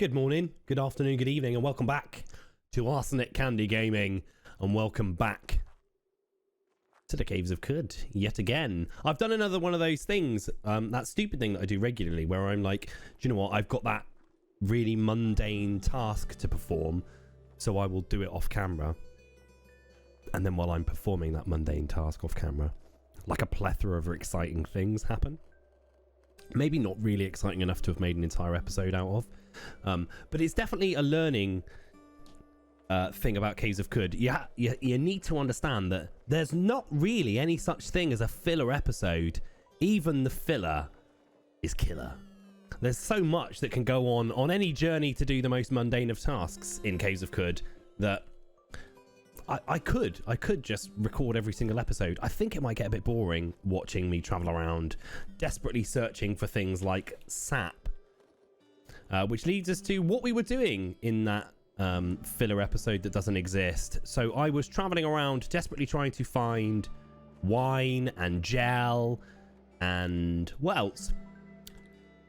Good morning, good afternoon, good evening, and welcome back to Arsenic Candy Gaming, and welcome back to the Caves of Khud yet again. I've done another one of those things, that stupid thing that I do regularly, where I'm like, do you know what, I've got that really mundane task to perform, so I will do it off camera. And then while I'm performing that mundane task off camera, like a plethora of exciting things happen. Maybe not really exciting enough to have made an entire episode out of. But it's definitely a learning thing about Caves of Khud. You need to understand that there's not really any such thing as a filler episode. Even the filler is killer. There's so much that can go on any journey to do the most mundane of tasks in Caves of Khud that I could just record every single episode. I think it might get a bit boring watching me travel around desperately searching for things like SAP. Which leads us to what we were doing in that filler episode that doesn't exist. So I was traveling around desperately trying to find wine and gel and what else?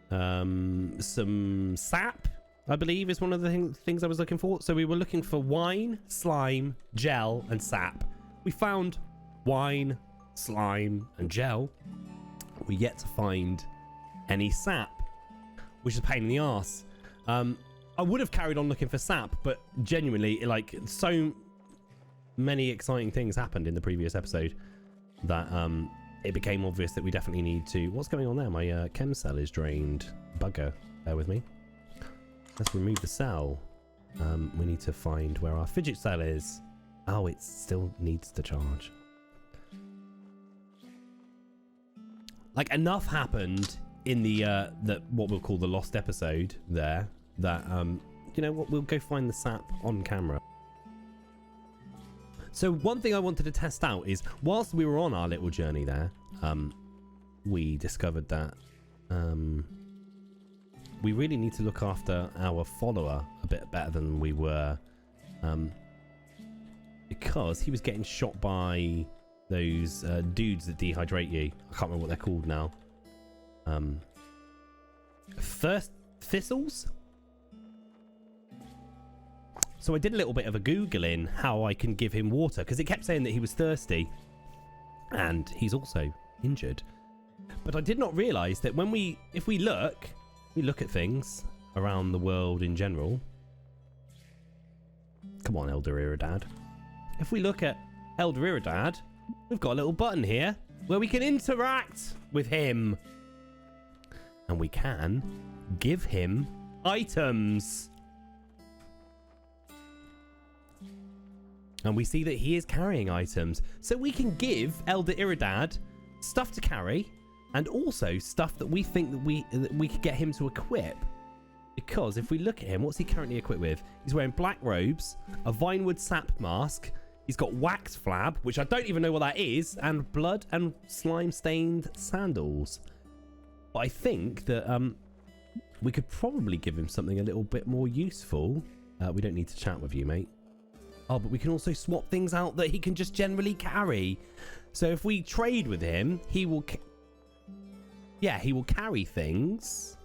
Some sap, I believe, is one of the things I was looking for. So we were looking for wine, slime, gel, and sap. We found wine, slime, and gel. We yet to find any sap, which is a pain in the ass. I would have carried on looking for sap, but genuinely, like, so many exciting things happened in the previous episode that it became obvious that we definitely need to... What's going on there? My chem cell is drained. Bugger. Bear with me. Let's remove the cell. We need to find where our fidget cell is. Oh, it still needs to charge. Like, enough happened in the what we'll call the lost episode there that you know what, we'll go find the sap on camera. So one thing I wanted to test out is, whilst we were on our little journey there, we discovered that we really need to look after our follower a bit better than we were, because he was getting shot by those dudes that dehydrate you. I can't remember what they're called now. Thistles? So I did a little bit of a Googling how I can give him water, because it kept saying that he was thirsty and he's also injured. But I did not realise that if we look at things around the world in general. Come on, Elder Iridad. If we look at Elder Iridad, we've got a little button here where we can interact with him. And we can give him items. And we see that he is carrying items. So we can give Elder Iridad stuff to carry, and also stuff that we think that we could get him to equip. Because if we look at him, what's he currently equipped with? He's wearing black robes, a vinewood sap mask, he's got wax flab, which I don't even know what that is, and blood and slime stained sandals. But I think that we could probably give him something a little bit more useful. We don't need to chat with you, mate. Oh, but we can also swap things out that he can just generally carry. So if we trade with him, he will... he will carry things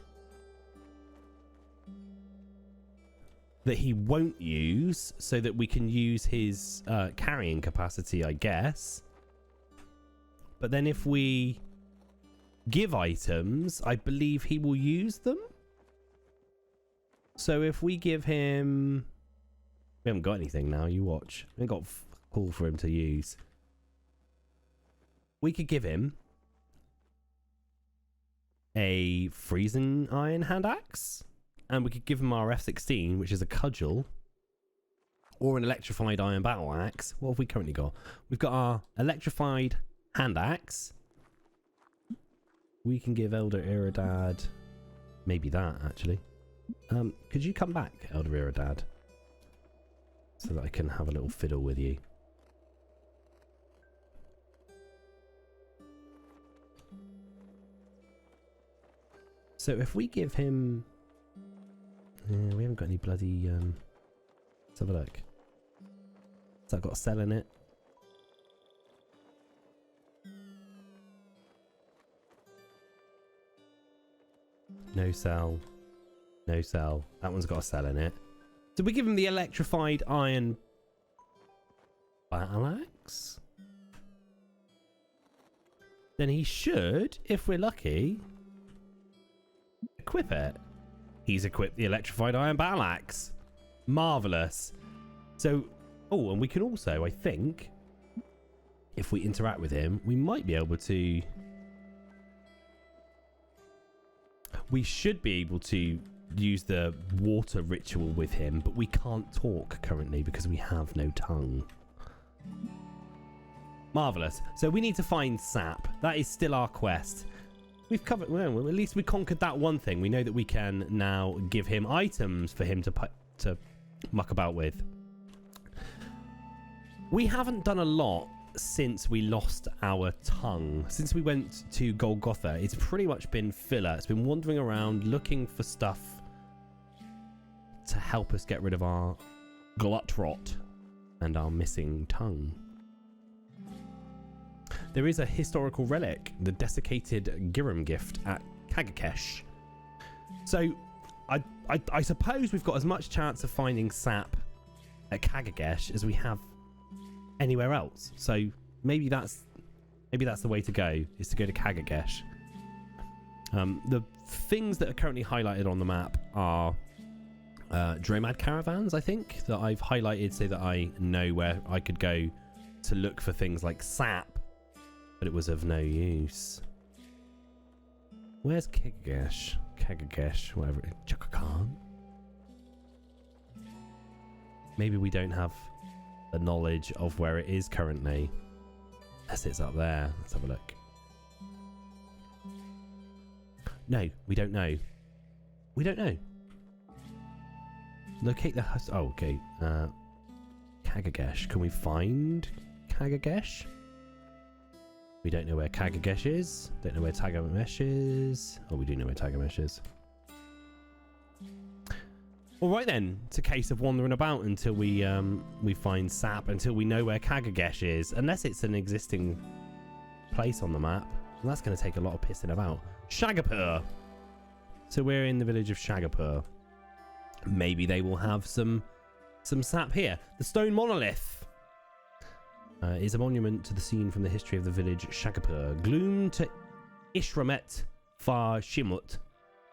that he won't use, so that we can use his carrying capacity, I guess. But then if we give items, I believe he will use them. So if we give him... We haven't got anything now, you watch. We haven't got all for him to use. We could give him a freezing iron hand axe, and we could give him our F16, which is a cudgel, or an electrified iron battle axe. What have we currently got? We've got our electrified hand axe. We can give Elder Iridad maybe that, actually. Could you come back, Elder Iridad, so that I can have a little fiddle with you? So if we give him... we haven't got any bloody... Let's have a look. Has that got a cell in it? No cell. No cell. That one's got a cell in it. Did we give him the electrified iron battle axe? Then he should, if we're lucky, equip it. He's equipped the electrified iron battle axe. Marvelous. So, oh, and we can also, I think, if we interact with him, we might be able to... We should be able to use the water ritual with him, but we can't talk currently because we have no tongue. Marvelous. So we need to find sap. That is still our quest. We've covered, well, at least we conquered that one thing. We know that we can now give him items for him to muck about with. We haven't done a lot since we lost our tongue. Since we went to Golgotha, it's pretty much been filler. It's been wandering around looking for stuff to help us get rid of our glut rot and our missing tongue. There is a historical relic, the desiccated Giram gift at Kagakesh. So I suppose we've got as much chance of finding sap at Kagakesh as we have anywhere else. So maybe that's the way to go, is to go to Kagakesh. The things that are currently highlighted on the map are Dromad caravans, I think, that I've highlighted so that I know where I could go to look for things like sap, but it was of no use. Where's Kagakesh? Kagakesh, whatever. Chakakan? Maybe we don't have the knowledge of where it is currently. Unless it's up there. Let's have a look. No, we don't know. We don't know. Locate the hus- oh, okay. Kagakesh. Can we find Kagakesh? We don't know where Kagakesh is. Don't know where Tagamesh is. Oh, we do know where Tagamesh is. All right then. It's a case of wandering about until we find sap, until we know where Kagakesh is. Unless it's an existing place on the map. And that's going to take a lot of pissing about. Shagapur. So we're in the village of Shagapur. Maybe they will have some sap here. The stone monolith is a monument to the scene from the history of the village Shagapur. Gloom to Ishramet Far Shimut,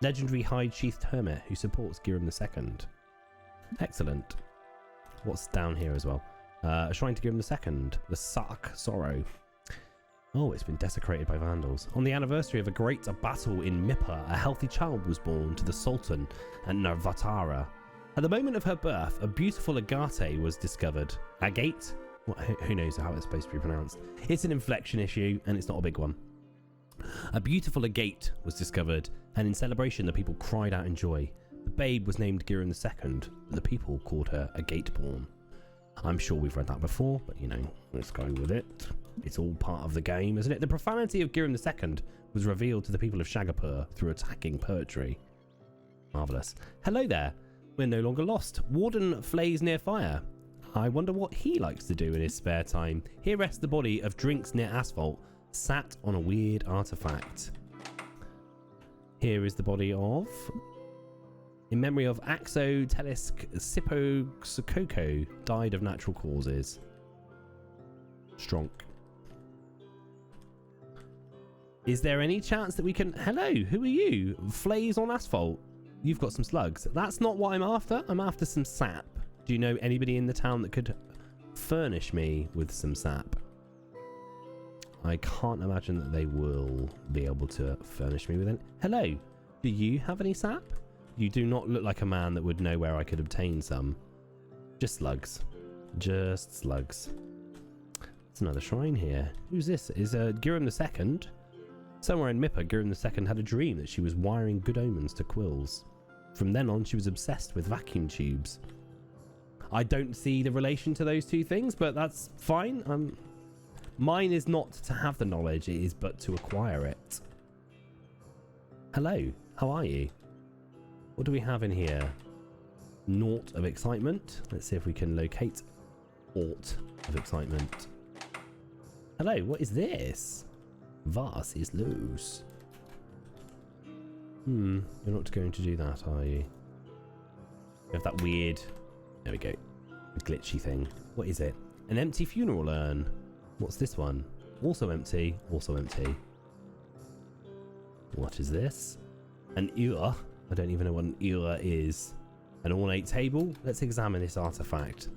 legendary hide-sheathed hermit who supports Giram II. Excellent. What's down here as well? A shrine to Giram II, the Sark Sorrow. Oh, it's been desecrated by vandals. On the anniversary of a great battle in Mippa, a healthy child was born to the Sultan and Narvatara. At the moment of her birth, a beautiful agate was discovered. Agate? What, who knows how it's supposed to be pronounced? It's an inflection issue, and it's not a big one. A beautiful agate was discovered, and in celebration, the people cried out in joy. The babe was named Giram II, but the people called her Agateborn. I'm sure we've read that before, but you know, let's go with it. It's all part of the game, isn't it? The profanity of Giram II was revealed to the people of Shagapur through attacking poetry. Marvellous. Hello there. We're no longer lost. Warden flays near fire. I wonder what he likes to do in his spare time. Here rests the body of Drinks near asphalt, sat on a weird artifact. Here is the body of... in memory of Axo Telisk Sippo Sokoko, died of natural causes. Stronk. Is there any chance that we can... Hello, who are you? Flays on asphalt. You've got some slugs. That's not what I'm after. I'm after some sap. Do you know anybody in the town that could furnish me with some sap? I can't imagine that they will be able to furnish me with it. Hello, do you have any sap? You do not look like a man that would know where I could obtain some. Just slugs. Just slugs. There's another shrine here. Who's this? Is Giram II? Somewhere in Mippa, Giram II had a dream that she was wiring good omens to quills. From then on, she was obsessed with vacuum tubes. I don't see the relation to those two things, but that's fine. Mine is not to have the knowledge, it is but to acquire it. Hello, how are you? What do we have in here? Naught of excitement. Let's see if we can locate aught of excitement. Hello, what is this? Vas is loose. You're not going to do that, are you? We have that weird... There we go. Glitchy thing. What is it? An empty funeral urn. What's this one? Also empty. Also empty. What is this? An ewer. I don't even know what an ewer is. An ornate table. Let's examine this artifact.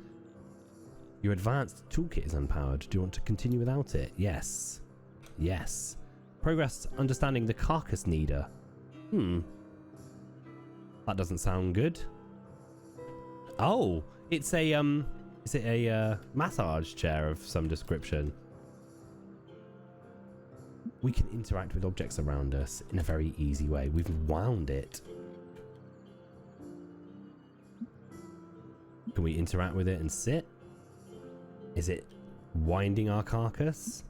Your advanced toolkit is unpowered. Do you want to continue without it? Yes. Yes. Progress understanding the carcass kneader. That doesn't sound good. Oh, it's a is it a massage chair of some description? We can interact with objects around us in a very easy way. We've wound it. Can we interact with it and sit? Is it winding our carcass?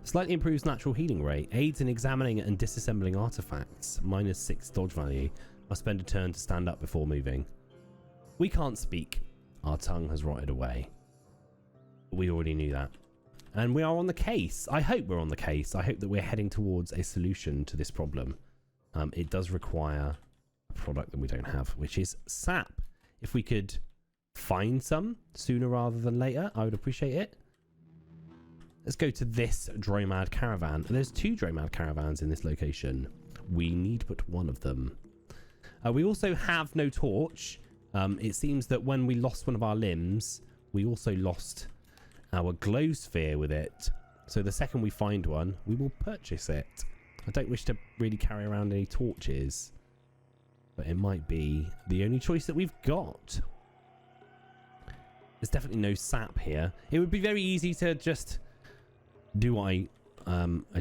Slightly improves natural healing rate. Aids in examining and disassembling artifacts. -6 dodge value. Must spend a turn to stand up before moving. We can't speak. Our tongue has rotted away. We already knew that. And we are on the case. I hope we're on the case. I hope that we're heading towards a solution to this problem. It does require a product that we don't have, which is SAP. If we could find some sooner rather than later, I would appreciate it. Let's go to this Dromad caravan. There's 2 Dromad caravans in this location. We need but one of them. We also have no torch. It seems that when we lost one of our limbs, we also lost our glow sphere with it. So the second we find one, we will purchase it. I don't wish to really carry around any torches, but it might be the only choice that we've got. There's definitely no sap here. It would be very easy to just do what I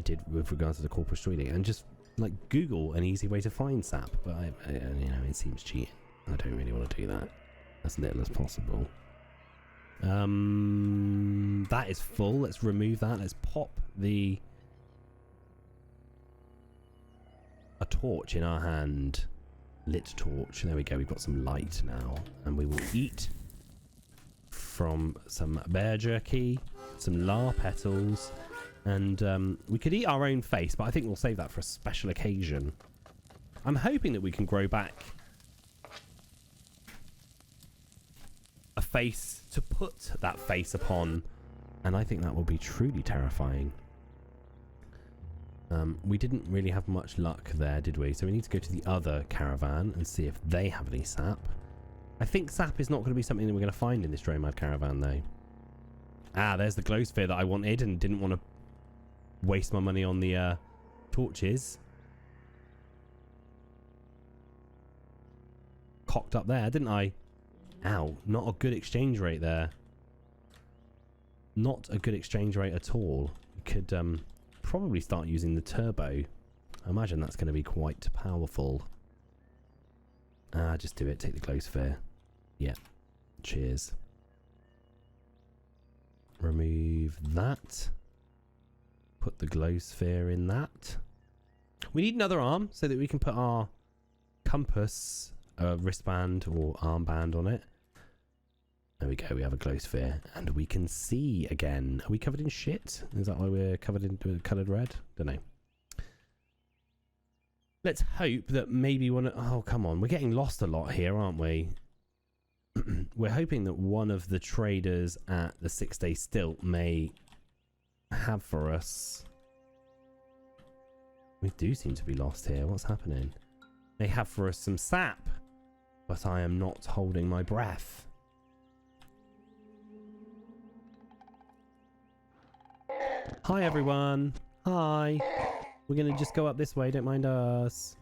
did with regards to the corpus druiding and just like Google an easy way to find sap, but I you know, it seems cheating. I don't really want to do that as little as possible. That is full. Let's remove that. Let's pop a torch in our hand. Lit torch. There we go. We've got some light now, and we will eat from some bear jerky, some lar petals, and we could eat our own face, but I think we'll save that for a special occasion. I'm hoping that we can grow back a face to put that face upon, and I think that will be truly terrifying. We didn't really have much luck there, did we? So we need to go to the other caravan and see if they have any sap. I think sap is not going to be something that we're going to find in this Dromad caravan, though. Ah, there's the glow sphere that I wanted and didn't want to waste my money on the torches. Cocked up there, didn't I? Ow, not a good exchange rate there. Not a good exchange rate at all. We could probably start using the turbo. I imagine that's going to be quite powerful. Just do it. Take the glow sphere. Yeah. Cheers. Remove that. Put the glow sphere in that. We need another arm so that we can put our compass wristband or armband on it. There we go. We have a glow sphere and we can see again. Are we covered in shit? Is that why we're covered in coloured red? Don't know. Let's hope that maybe one... Oh, come on. We're getting lost a lot here, aren't we? We're hoping that one of the traders at the 6-day stilt may have for us... We do seem to be lost here. What's happening? They have for us some sap, but I am not holding my breath. Hi, everyone. Hi. We're going to just go up this way. Don't mind us.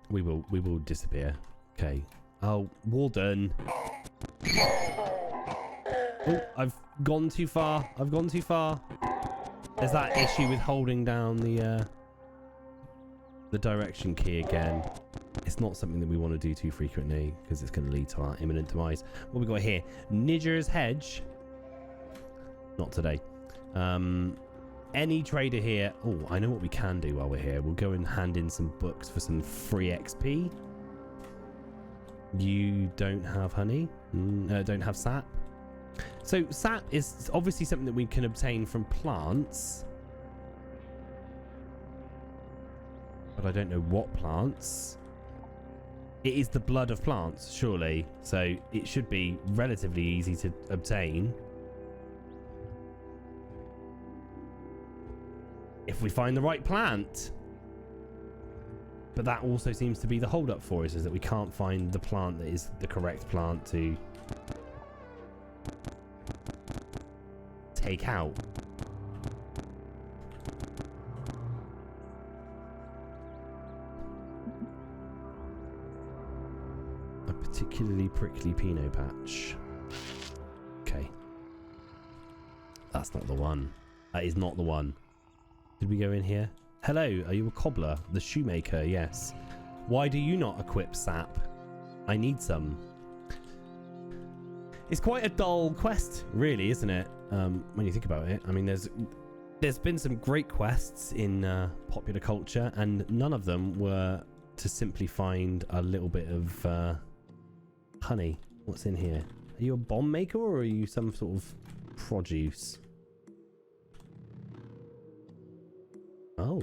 We will disappear. Okay. Oh, Walden. Oh, I've gone too far. I've gone too far. There's that issue with holding down the direction key again. It's not something that we want to do too frequently because it's going to lead to our imminent demise. What we got here? Nidger's Hedge. Not today. Any trader here. Oh, I know what we can do while we're here. We'll go and hand in some books for some free XP. You don't have honey? Don't have sap? So sap is obviously something that we can obtain from plants. But I don't know what plants. It is the blood of plants, surely. So it should be relatively easy to obtain. If we find the right plant. But that also seems to be the hold up for us, is that we can't find the plant that is the correct plant to take out. A particularly prickly Pinot patch. Okay. That's not the one. That is not the one. Did we go in here? Hello, are you a cobbler? The shoemaker, yes. Why do you not equip sap? I need some. It's quite a dull quest, really, isn't it? When you think about it. I mean, there's been some great quests in popular culture, and none of them were to simply find a little bit of honey. What's in here? Are you a bomb maker, or are you some sort of produce? Oh.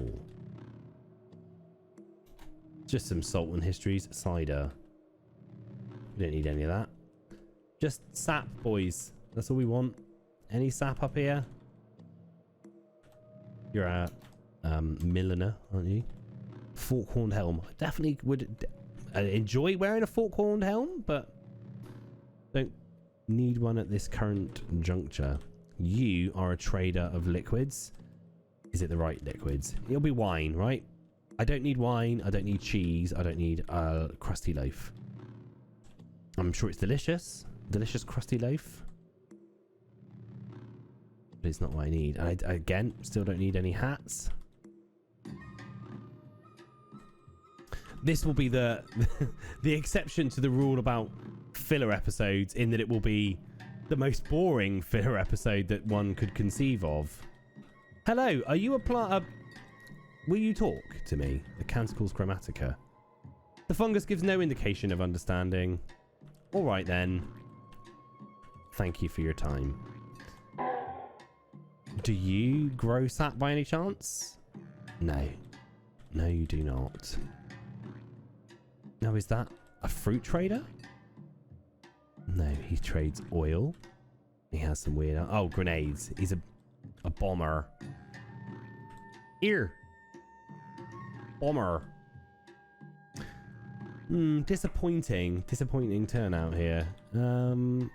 Just some salt and histories. Cider. We don't need any of that. Just sap, boys. That's all we want. Any sap up here? You're a milliner, aren't you? Fork-horned helm. I definitely would enjoy wearing a fork-horned helm, but don't need one at this current juncture. You are a trader of liquids. Is it the right liquids? It'll be wine, right? I don't need wine. I don't need cheese. I don't need a crusty loaf. I'm sure it's delicious. Delicious crusty loaf. But it's not what I need. I again, still don't need any hats. This will be the exception to the rule about filler episodes, in that it will be the most boring filler episode that one could conceive of. Hello, are you a plant? Will you talk to me? The Canticles Chromatica. The fungus gives no indication of understanding. All right then. Thank you for your time. Do you grow sap by any chance? No. No, you do not. Now, is that a fruit trader? No, he trades oil. He has some weird... Oh, grenades. He's a bomber. Here. Bomber. Disappointing. Disappointing turnout here. Hello,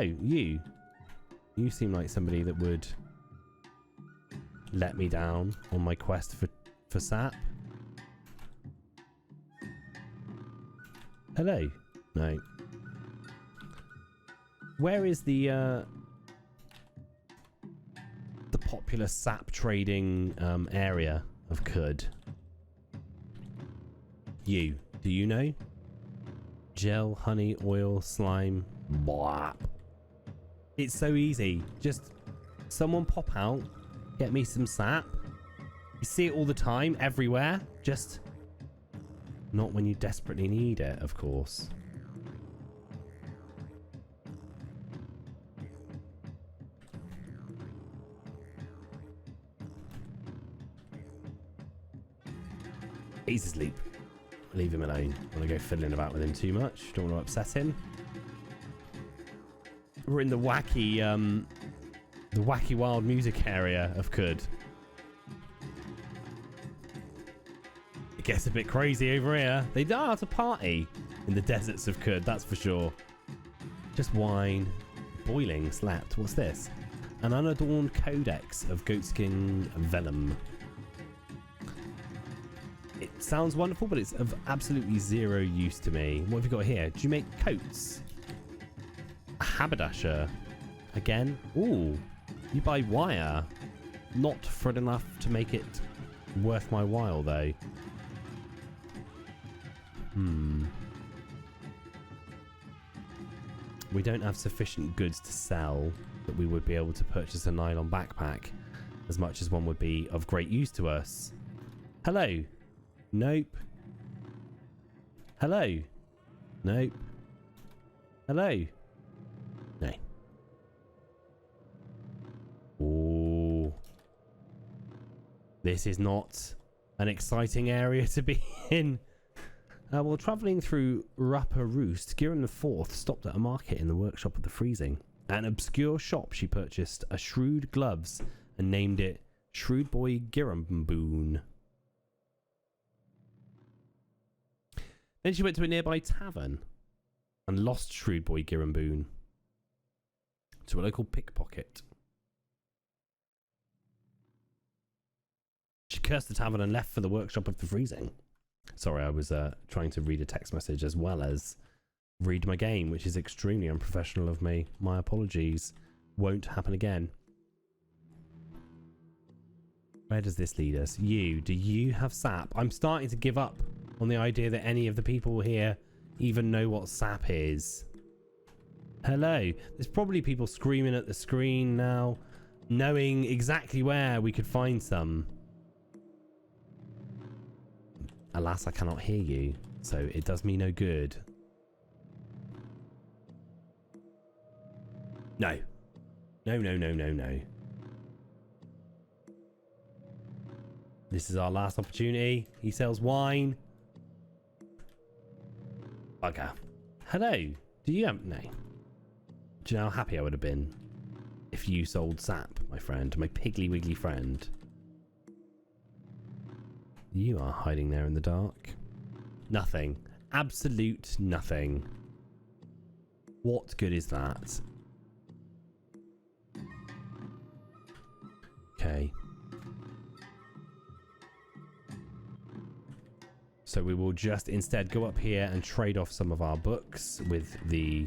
you. You seem like somebody that would let me down on my quest for sap. Hello. No. Where is the popular sap trading area of Khud? You. Do you know? Gel, honey, oil, slime. Blah. It's so easy. Just someone pop out, get me some sap. You see it all the time, everywhere. Just not when you desperately need it, of course. He's asleep. Leave him alone. I want to go fiddling about with him too much. Don't want to upset him. We're in the wacky wild music area of Khud. It gets a bit crazy over here. They know how to party in the deserts of Khud, that's for sure. Just wine. Boiling slapped. What's this? An unadorned codex of goatskin vellum. It sounds wonderful, but it's of absolutely zero use to me. What have you got here? Do you make coats? A haberdasher. Again? Ooh. You buy wire. Not for enough to make it worth my while, though. We don't have sufficient goods to sell that we would be able to purchase a nylon backpack as much as one would be of great use to us. Hello. Nope. Hello. Nope. Hello. No. This is not an exciting area to be in. While travelling through Rupper Roost, Giron IV stopped at a market in the workshop of the freezing. At an obscure shop, she purchased a shrewd gloves and named it Shrewd Boy Giramboon. Then she went to a nearby tavern and lost Shrewd Boy Giramboon to a local pickpocket. She cursed the tavern and left for the workshop of the freezing. Sorry, I was trying to read a text message as well as read my game, which is extremely unprofessional of me. My apologies. Won't happen again. Where does this lead us? You. Do you have SAP? I'm starting to give up on the idea that any of the people here even know what SAP is. Hello. There's probably people screaming at the screen now, knowing exactly where we could find some. Alas, I cannot hear you, so it does me no good. No. No, no, no, no, no. This is our last opportunity. He sells wine. Bugger. Hello. Do you have... No. Do you know how happy I would have been if you sold sap, my friend? My piggly wiggly friend. You are hiding there in the dark. Nothing. Absolute nothing. What good is that? Okay. So we will just instead go up here and trade off some of our books with the...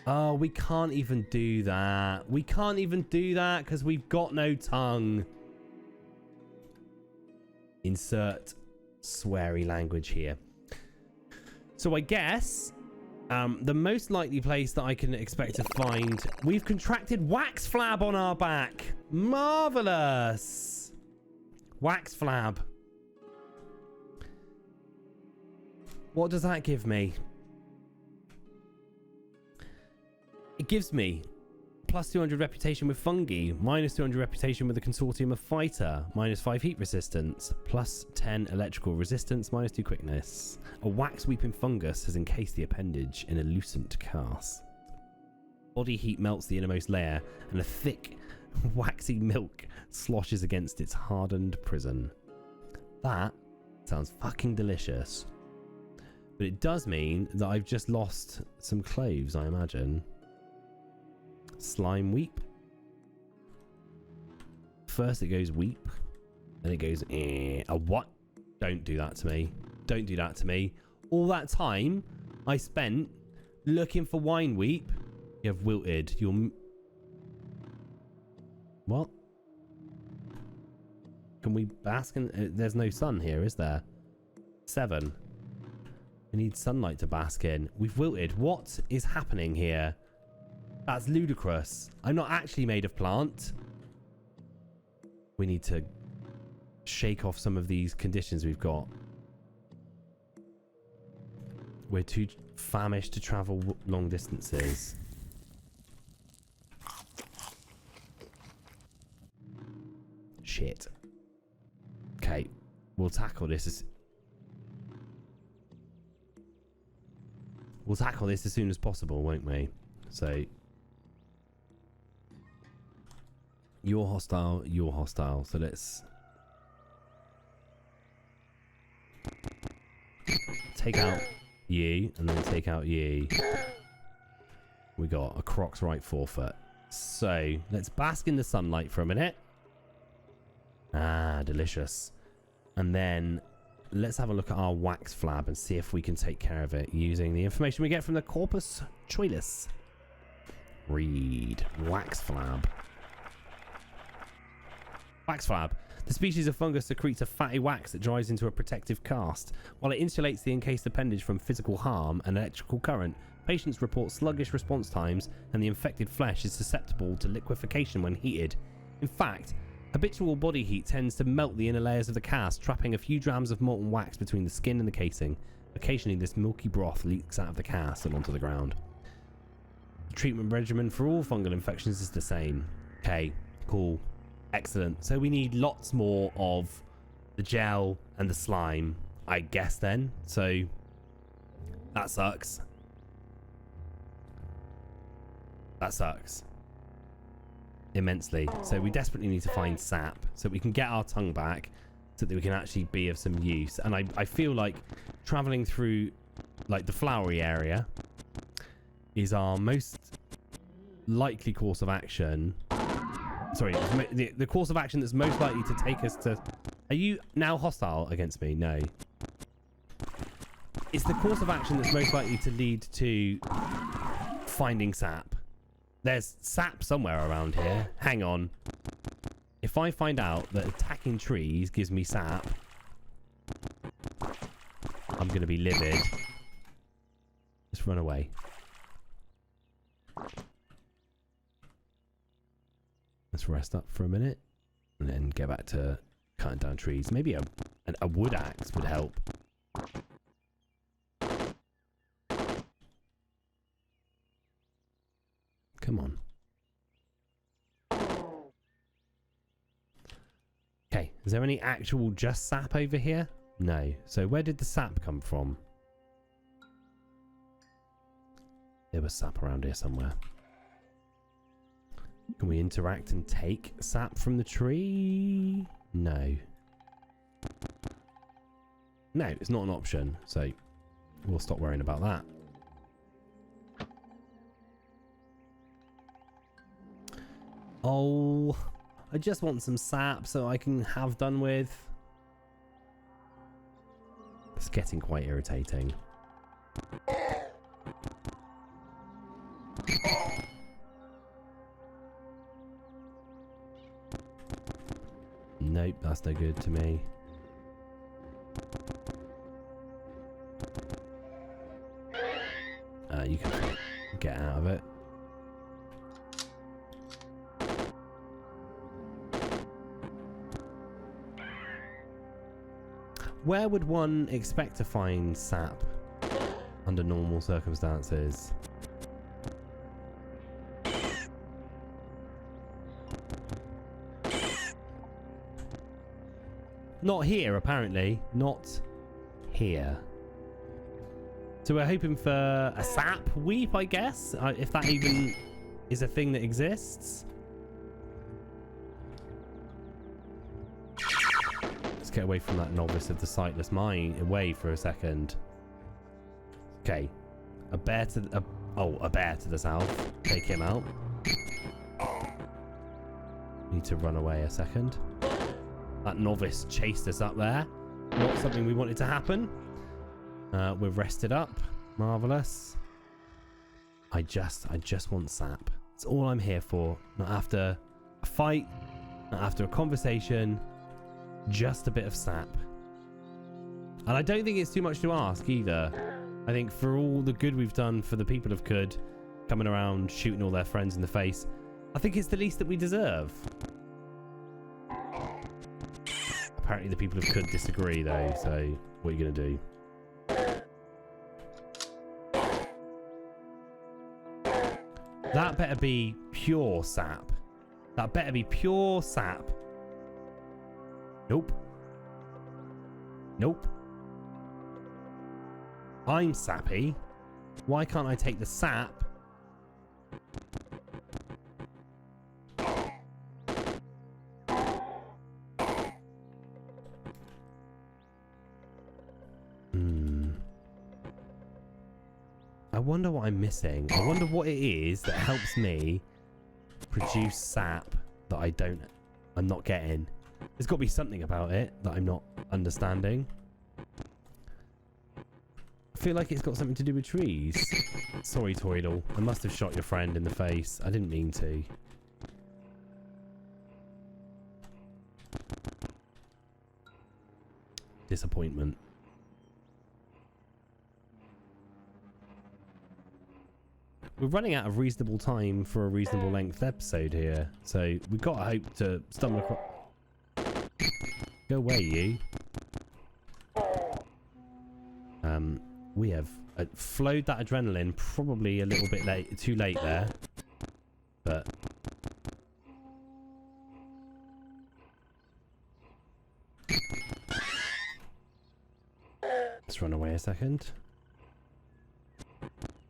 Oh, we can't even do that. We can't even do that because we've got no tongue. Insert sweary language here. So I guess the most likely place that I can expect to find... We've contracted wax flab on our back. Marvelous. Wax flab. What does that give me? It gives me plus 200 reputation with fungi, minus 200 reputation with the consortium of fighter, minus 5 heat resistance, plus 10 electrical resistance, minus 2 quickness. A wax weeping fungus has encased the appendage in a lucent cast. Body heat melts the innermost layer, and a thick, waxy milk sloshes against its hardened prison. That sounds fucking delicious. But it does mean that I've just lost some cloves, I imagine. Slime weep. First it goes weep, then it goes eh. A what? Don't do that to me. Don't do that to me. All that time I spent looking for wine weep. You have wilted. You're... What? Can we bask in... There's no sun here, is there? 7. We need sunlight to bask in. We've wilted. What is happening here? That's ludicrous. I'm not actually made of plant. We need to shake off some of these conditions we've got. We're too famished to travel long distances. Shit. Okay, we'll tackle this as soon as possible, won't we? So you're hostile, you're hostile. So let's take out you and then take out you. We got a Croc's right forefoot. So let's bask in the sunlight for a minute. Ah, delicious. And then let's have a look at our wax flab and see if we can take care of it using the information we get from the corpus choilis. Read. Wax flab. Wax flab. The species of fungus secretes a fatty wax that dries into a protective cast. While it insulates the encased appendage from physical harm and electrical current, patients report sluggish response times and the infected flesh is susceptible to liquefaction when heated. In fact, habitual body heat tends to melt the inner layers of the cast, trapping a few drams of molten wax between the skin and the casing. Occasionally, this milky broth leaks out of the cast and onto the ground. The treatment regimen for all fungal infections is the same. Okay, cool. Excellent. So we need lots more of the gel and the slime, I guess then. So that sucks. That sucks. Immensely. So we desperately need to find sap so we can get our tongue back so that we can actually be of some use. And I feel like traveling through like the flowery area is our most likely course of action. Sorry, the course of action that's most likely to take us to... Are you now hostile against me? No. It's the course of action that's most likely to lead to finding sap. There's sap somewhere around here. Hang on. If I find out that attacking trees gives me sap, I'm going to be livid. Just run away. Let's rest up for a minute and then get back to cutting down trees. Maybe a wood axe would help. Come on. Okay, is there any actual just sap over here? No. So where did the sap come from? There was sap around here somewhere. Can we interact and take sap from the tree? No. No, it's not an option. So we'll stop worrying about that. Oh, I just want some sap so I can have done with. It's getting quite irritating. Nope, that's no good to me. You can get out of it. Where would one expect to find sap under normal circumstances? Not here, apparently. Not here. So we're hoping for a sap weep, I guess, if that even is a thing that exists. Let's get away from that novice of the sightless mine away for a second. Okay, a bear to the, a bear to the south. Take him out. Need to run away a second. That novice chased us up there. Not something we wanted to happen. We're rested up. Marvelous. I just want sap. It's all I'm here for. Not after a fight, not after a conversation. Just a bit of sap. And I don't think it's too much to ask either. I think for all the good we've done for the people of Khud, coming around shooting all their friends in the face, I think it's the least that we deserve. Apparently the people of Khud disagree though, so what are you going to do? That better be pure sap. That better be pure sap. Nope. Nope. I'm sappy. Why can't I take the sap? I wonder what I'm missing. I wonder what it is that helps me produce sap that I'm not getting. There's got to be something about it that I'm not understanding. I feel like it's got something to do with trees. Sorry, Toidle. I must have shot your friend in the face. I didn't mean to. Disappointment. We're running out of reasonable time for a reasonable length episode here. So we've got to hope to stumble across... Go away, you. We have flowed that adrenaline probably a little bit too late there. But Let's run away a second.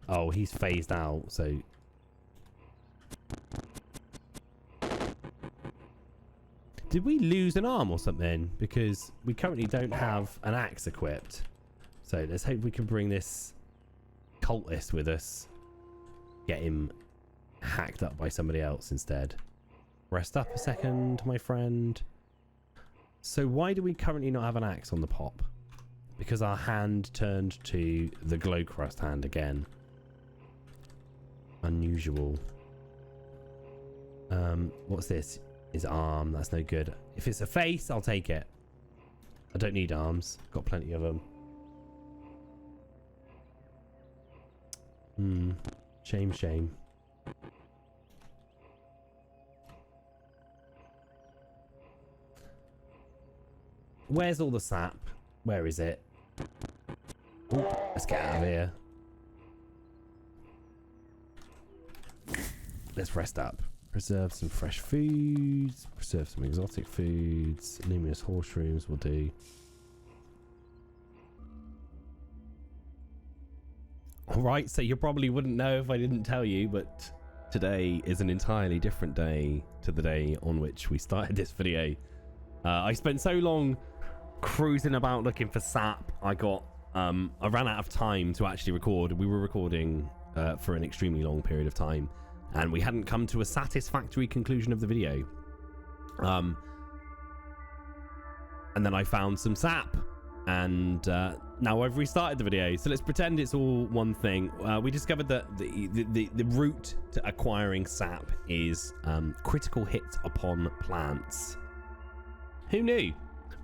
Oh, he's phased out, so... Did we lose an arm or something? Because we currently don't have an axe equipped. So let's hope we can bring this cultist with us. Get him hacked up by somebody else instead. Rest up a second, my friend. So why do we currently not have an axe on the pop? Because our hand turned to the glow crust hand again. Unusual. What's this? His arm. That's no good. If it's a face, I'll take it. I don't need arms. Got plenty of them. Shame, shame. Where's all the sap? Where is it? Ooh, let's get out of here. Let's rest up. Preserve some fresh foods. Preserve some exotic foods. Luminous horse shrooms will do. Alright, so you probably wouldn't know if I didn't tell you, but today is an entirely different day to the day on which we started this video. I spent so long cruising about looking for sap. I ran out of time to actually record. We were recording for an extremely long period of time, and we hadn't come to a satisfactory conclusion of the video. And then I found some sap, and now I've restarted the video. So let's pretend it's all one thing. We discovered that the route to acquiring sap is critical hits upon plants. Who knew?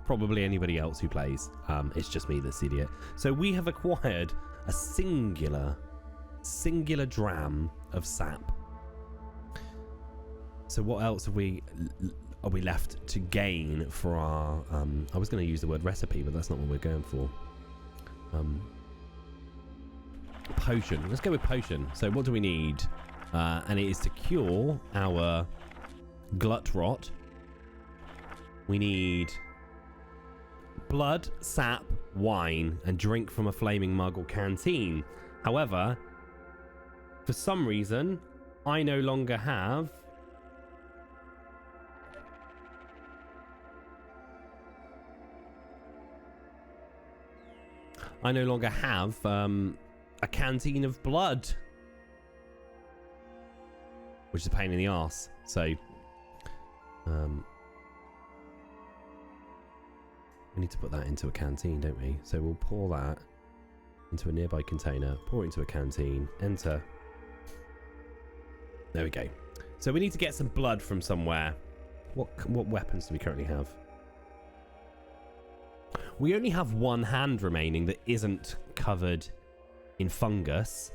Probably anybody else who plays. It's just me that's the idiot. So we have acquired a singular dram of sap. So what else are we left to gain for our... I was going to use the word recipe, but that's not what we're going for. Potion. Let's go with potion. So what do we need? And it is to cure our glut rot. We need blood, sap, wine, and drink from a flaming mug or canteen. However, for some reason, I no longer have... a canteen of blood, which is a pain in the arse. So, we need to put that into a canteen, don't we? So we'll pour that into a nearby container, pour it into a canteen, enter. There we go. So we need to get some blood from somewhere. What weapons do we currently have? We only have one hand remaining that isn't covered in fungus.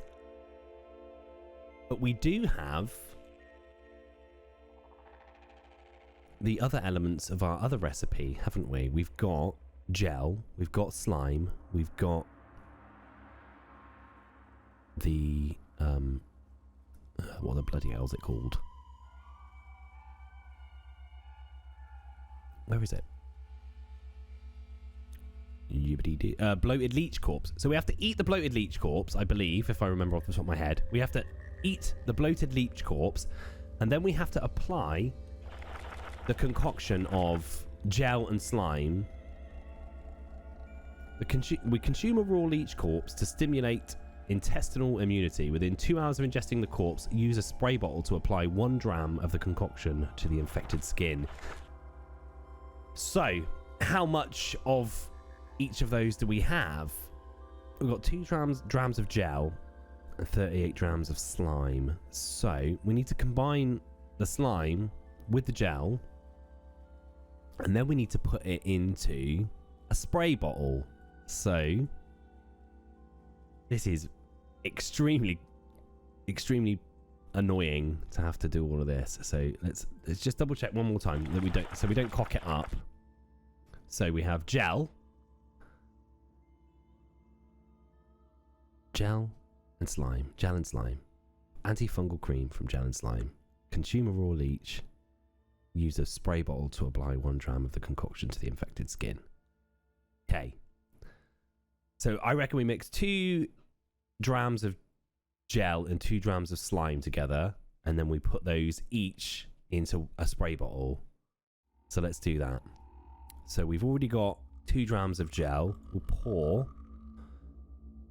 But we do have the other elements of our other recipe, haven't we? We've got gel, we've got slime, we've got the what the bloody hell is it called? Where is it? Bloated leech corpse. So we have to eat the bloated leech corpse, I believe, if I remember off the top of my head. We have to eat the bloated leech corpse, and then we have to apply the concoction of gel and slime. We consume a raw leech corpse to stimulate intestinal immunity. Within 2 hours of ingesting the corpse, use a spray bottle to apply 1 dram of the concoction to the infected skin. So, how much of each of those do we have? We've got 2 drams of gel and 38 drams of slime. So, we need to combine the slime with the gel, and then we need to put it into a spray bottle. So this is extremely annoying to have to do all of this. So let's just double check one more time that we don't cock it up. So we have gel and slime. Antifungal cream from gel and slime. Consume a raw leech. Use a spray bottle to apply 1 dram of the concoction to the infected skin. Okay. So I reckon we mix 2 drams of gel and 2 drams of slime together, and then we put those each into a spray bottle. So let's do that. So we've already got 2 drams of gel. We'll pour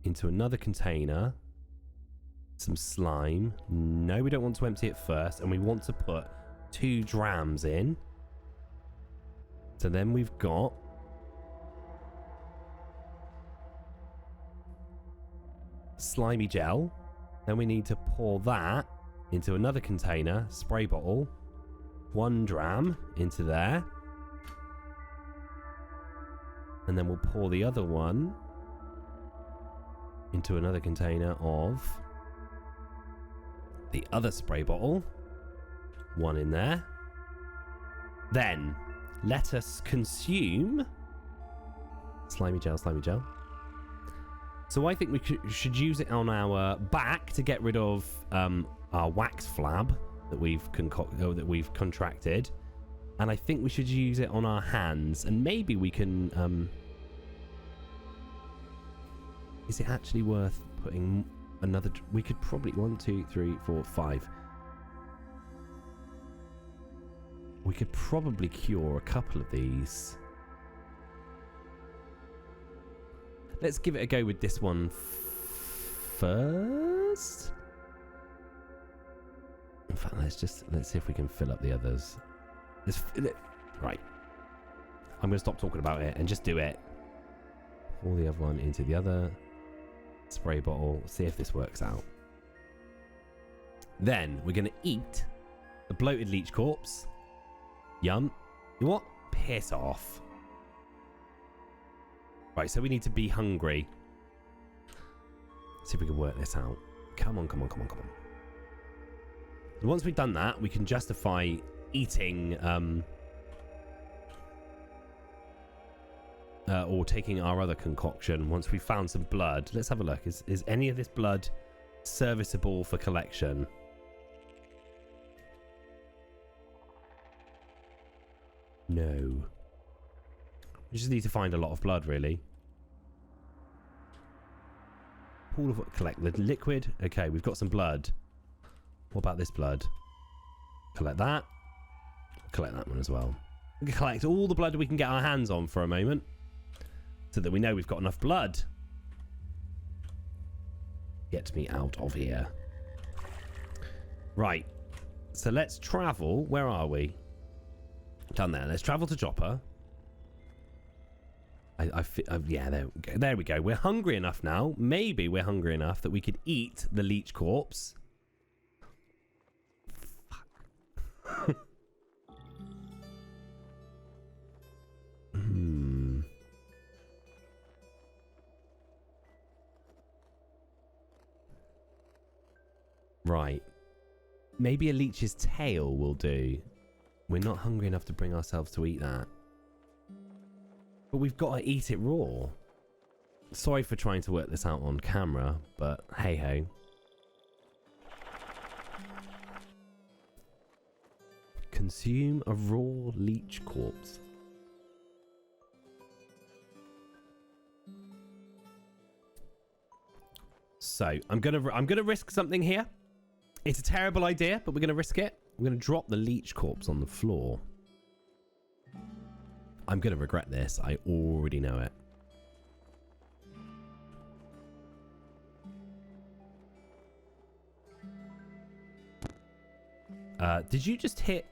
into another container some slime. No, we don't want to empty it first, and we want to put 2 drams in. So then we've got slimy gel. Then we need to pour that into another container, spray bottle. 1 dram into there. And then we'll pour the other one into another container of the other spray bottle. 1 in there. Then let us consume slimy gel, slimy gel. So I think we should use it on our back to get rid of our wax flab that we've contracted, and I think we should use it on our hands, and maybe we can. Is it actually worth putting another? We could probably 1, 2, 3, 4, 5. We could probably cure a couple of these. Let's give it a go with this one first. In fact, let's see if we can fill up the others. Right. I'm going to stop talking about it and just do it. Pour the other one into the other spray bottle. See if this works out. Then we're going to eat the bloated leech corpse. Yum. You know what? Piss off. Right, so we need to be hungry. See if we can work this out. Come on, come on, come on, come on. Once we've done that, we can justify eating or taking our other concoction once we've found some blood. Let's have a look. Is any of this blood serviceable for collection? No. We just need to find a lot of blood, really. Pool of collect the liquid. Okay, we've got some blood. What about this blood? Collect that. Collect that one as well. We can collect all the blood we can get our hands on for a moment, so that we know we've got enough blood. Get me out of here. Right. So let's travel. Where are we? Done there. Let's travel to Chopper. Yeah, there we go. We're hungry enough now. Maybe we're hungry enough that we could eat the leech corpse. Fuck. Right. Maybe a leech's tail will do. We're not hungry enough to bring ourselves to eat that. But we've got to eat it raw. Sorry for trying to work this out on camera, but hey ho. Consume a raw leech corpse. So I'm gonna risk something here. It's a terrible idea, but we're gonna risk it. We're gonna drop the leech corpse on the floor. I'm going to regret this. I already know it. Did you just hit?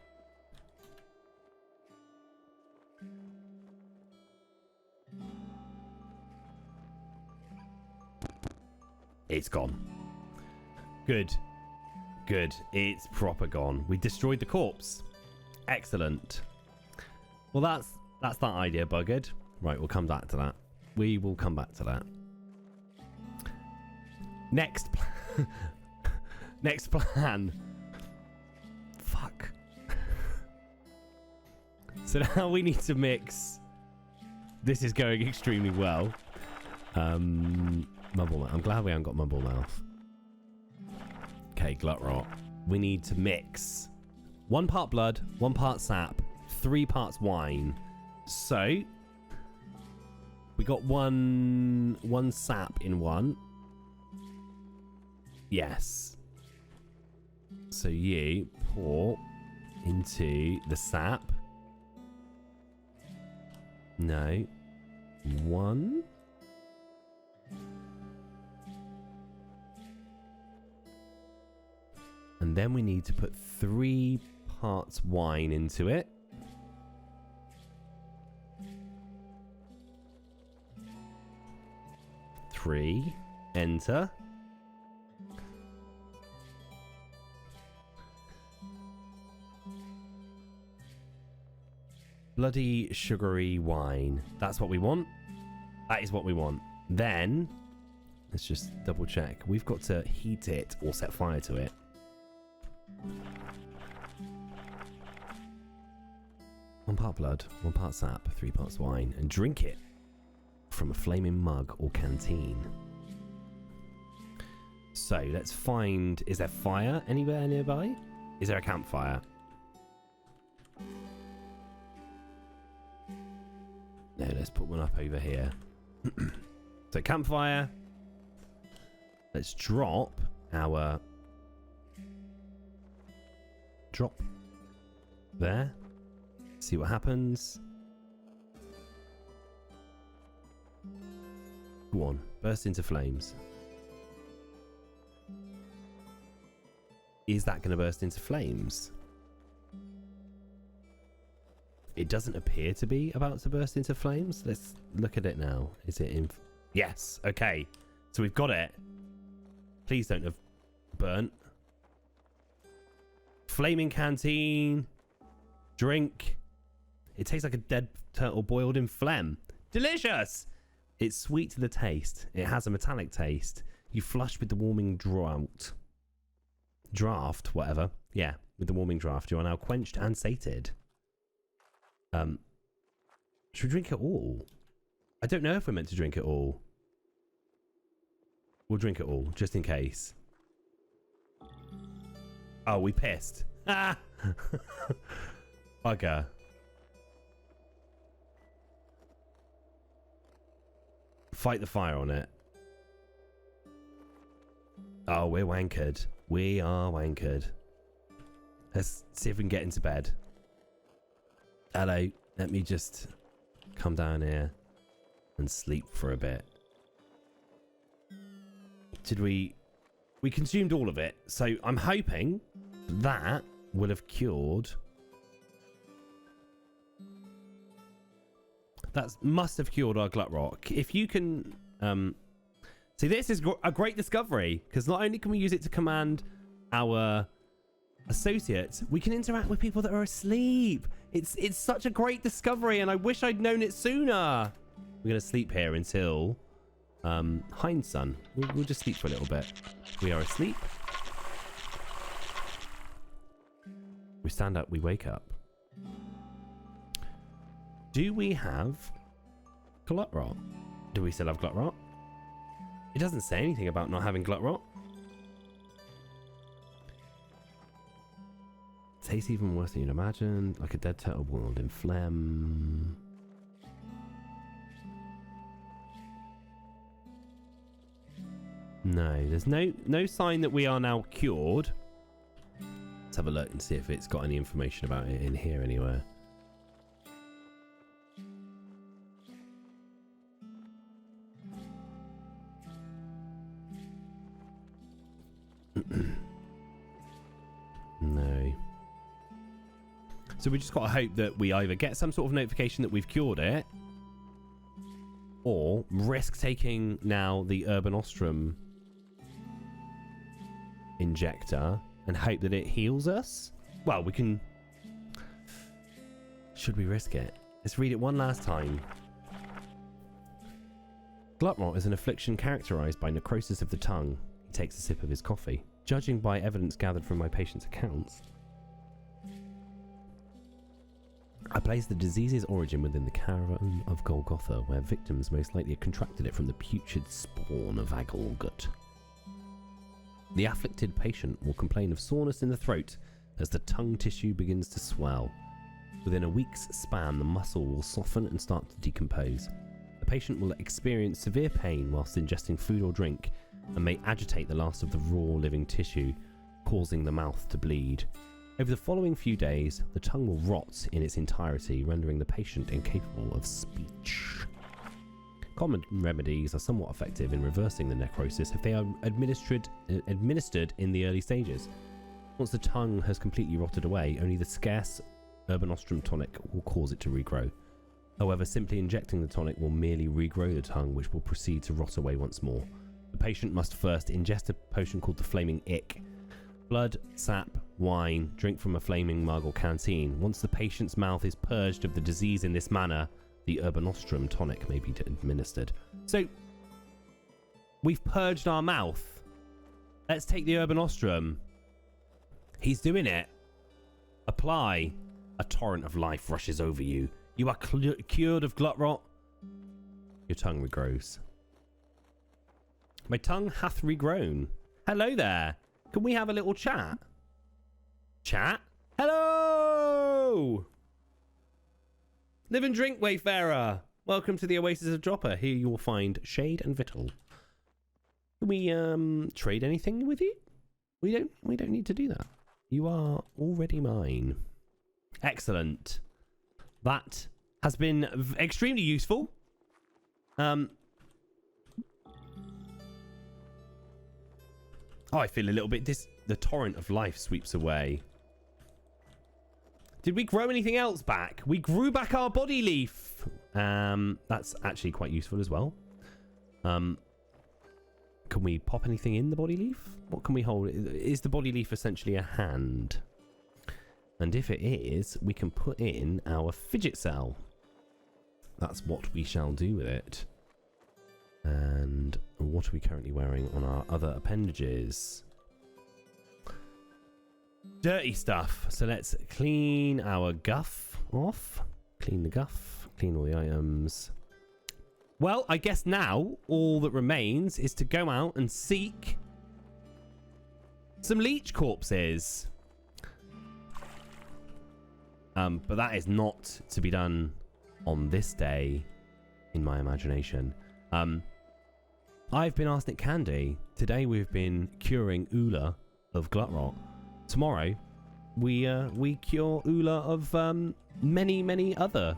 It's gone. Good. Good. It's proper gone. We destroyed the corpse. Excellent. Well, that's that idea buggered. Right, we'll come back to that. We will come back to that. Next plan. Fuck. So now we need to mix. This is going extremely well. Mumble mouth. I'm glad we haven't got mumble mouth. Okay, glut rot. We need to mix 1 part blood, 1 part sap, 3 parts wine. So We got one sap in one. Yes. So you pour into the sap. No. One. And then we need to put 3 parts wine into it. Three. Enter. Bloody sugary wine. That's what we want. That is what we want. Then, let's just double check. We've got to heat it or set fire to it. 1 part blood, 1 part sap, 3 parts wine, and drink it from a flaming mug or canteen. So let's find, is there fire anywhere nearby? Is there a campfire? No, let's put one up over here. So campfire. Let's drop our... Drop. There. See what happens. Go on. Burst into flames. Is that going to burst into flames? It doesn't appear to be about to burst into flames. Let's look at it now. Is it in... Yes. Okay. So we've got it. Please don't have burnt. Flaming canteen. Drink. It tastes like a dead turtle boiled in phlegm. Delicious! It's sweet to the taste. It has a metallic taste. You flush with the warming draught. Draft, whatever. Yeah, with the warming draft. You are now quenched and sated. Should we drink it all? I don't know if we're meant to drink it all. We'll drink it all, just in case. Oh, we pissed. Ah! Bugger. Fight the fire on it. Oh, we're wankered. We are wankered. Let's see if we can get into bed. Hello. Let me just come down here and sleep for a bit. Did we consumed all of it, so I'm hoping that will have cured. That must have cured our glut rock. If you can see, this is a great discovery, because not only can we use it to command our associates, we can interact with people that are asleep. It's such a great discovery, and I wish I'd known it sooner. We're gonna sleep here until Hind's son. We'll just sleep for a little bit. We are asleep. We stand up, we wake up. Do we have glut rot? Do we still have glut rot? It doesn't say anything about not having glut rot. Tastes even worse than you'd imagine. Like a dead turtle boiled in phlegm. No, there's no sign that we are now cured. Let's have a look and see if it's got any information about it in here anywhere. No. So we just got to hope that we either get some sort of notification that we've cured it, or risk taking now the Urban Ostrom injector and hope that it heals us. Well, we can... Should we risk it? Let's read it one last time. Glut rot is an affliction characterized by necrosis of the tongue. He takes a sip of his coffee. Judging by evidence gathered from my patient's accounts, I place the disease's origin within the caravan of Golgotha, where victims most likely contracted it from the putrid spawn of Agilgut. The afflicted patient will complain of soreness in the throat as the tongue tissue begins to swell. Within a week's span, the muscle will soften and start to decompose. The patient will experience severe pain whilst ingesting food or drink and may agitate the last of the raw living tissue, causing the mouth to bleed. Over the following few days, the tongue will rot in its entirety, rendering the patient incapable of speech. Common remedies are somewhat effective in reversing the necrosis if they are administered in the early stages. Once the tongue has completely rotted away, only the scarce urbanostrum tonic will cause it to regrow. However, simply injecting the tonic will merely regrow the tongue, which will proceed to rot away once more. The patient must first ingest a potion called the Flaming Ick. Blood, sap, wine, drink from a flaming mug or canteen. Once the patient's mouth is purged of the disease in this manner, the urbanostrum tonic may be administered. So, we've purged our mouth. Let's take the urbanostrum. He's doing it. Apply. A torrent of life rushes over you. You are cured of glut rot. Your tongue regrows. My tongue hath regrown. Hello there. Can we have a little chat? Chat? Hello! Live and drink, Wayfarer. Welcome to the Oasis of Dropper. Here you will find shade and victual. Can we trade anything with you? We don't need to do that. You are already mine. Excellent. That has been extremely useful. Oh, I feel a little bit the torrent of life sweeps away. Did we grow anything else back? We grew back our body leaf. That's actually quite useful as well. Can we pop anything in the body leaf? What can we hold? Is the body leaf essentially a hand? And if it is, we can put in our fidget cell. That's what we shall do with it. And what are we currently wearing on our other appendages? Dirty stuff. So let's clean our guff off. Clean the guff. Clean all the items. Well, I guess now all that remains is to go out and seek some leech corpses. But that is not to be done on this day, in my imagination. I've been Arsenic Candy. Today we've been curing Ula of glut rot. Tomorrow we cure Ula of many other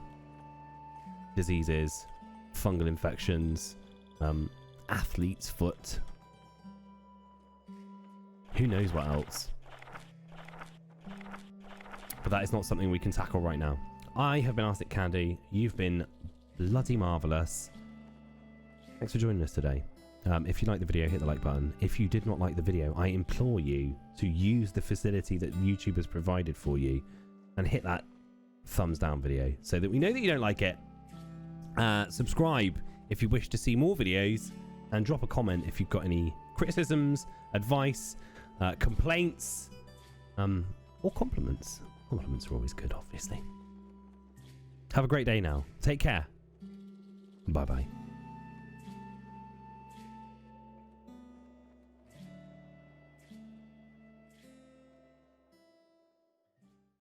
diseases, fungal infections, athlete's foot. Who knows what else? But that is not something we can tackle right now. I have been Arsenic Candy. You've been bloody marvellous. Thanks for joining us today. If you liked the video, hit the like button. If you did not like the video, I implore you to use the facility that YouTube has provided for you and hit that thumbs down video so that we know that you don't like it. Subscribe if you wish to see more videos, and drop a comment if you've got any criticisms, advice, complaints, or compliments. Compliments are always good, obviously. Have a great day now. Take care. Bye-bye.